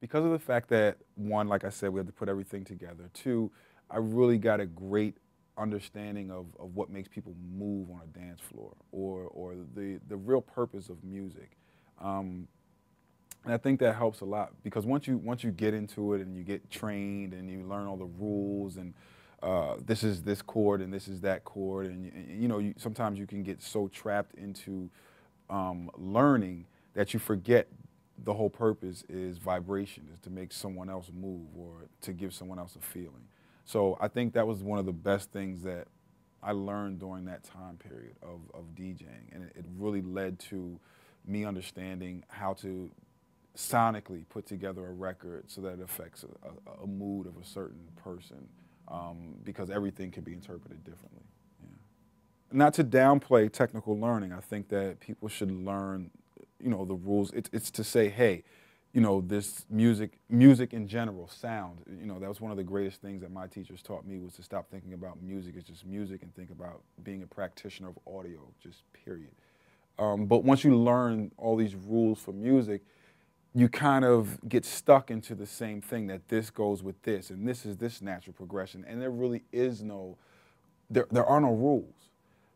Because of the fact that, one, like I said, we have to put everything together. Two, I really got a great understanding of what makes people move on a dance floor, or the real purpose of music. Um, and I think that helps a lot because once you get into it and you get trained and you learn all the rules and this is this chord and this is that chord and you know sometimes you can get so trapped into learning that you forget the whole purpose is vibration, is to make someone else move or to give someone else a feeling. So I think that was one of the best things that I learned during that time period of DJing, and it really led to me understanding how to sonically put together a record so that it affects a mood of a certain person, because everything can be interpreted differently. Yeah. Not to downplay technical learning, I think that people should learn, you know, the rules. It's to say, hey, you know, this music in general, sound, you know, that was one of the greatest things that my teachers taught me was to stop thinking about music as just music and think about being a practitioner of audio, just period. But once you learn all these rules for music, you kind of get stuck into the same thing that this goes with this and this is this natural progression, and there really is no, there are no rules.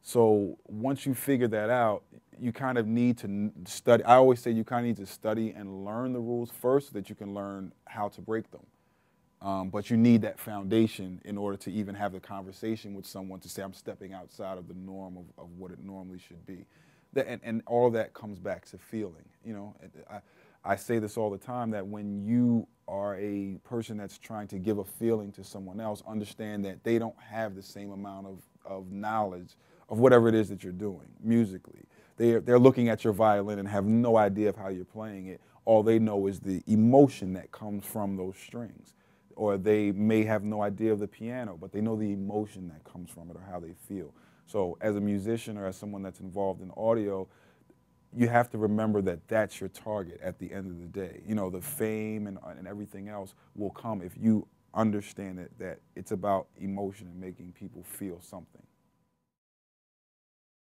So once you figure that out, you kind of need to study. I always say you kind of need to study and learn the rules first so that you can learn how to break them. But you need that foundation in order to even have the conversation with someone to say, I'm stepping outside of the norm of what it normally should be. And all of that comes back to feeling. You know, I say this all the time, that when you are a person that's trying to give a feeling to someone else, understand that they don't have the same amount of knowledge of whatever it is that you're doing musically. They're looking at your violin and have no idea of how you're playing it. All they know is the emotion that comes from those strings. Or they may have no idea of the piano, but they know the emotion that comes from it or how they feel. So as a musician or as someone that's involved in audio, you have to remember that that's your target at the end of the day. You know, the fame and everything else will come if you understand that it's about emotion and making people feel something.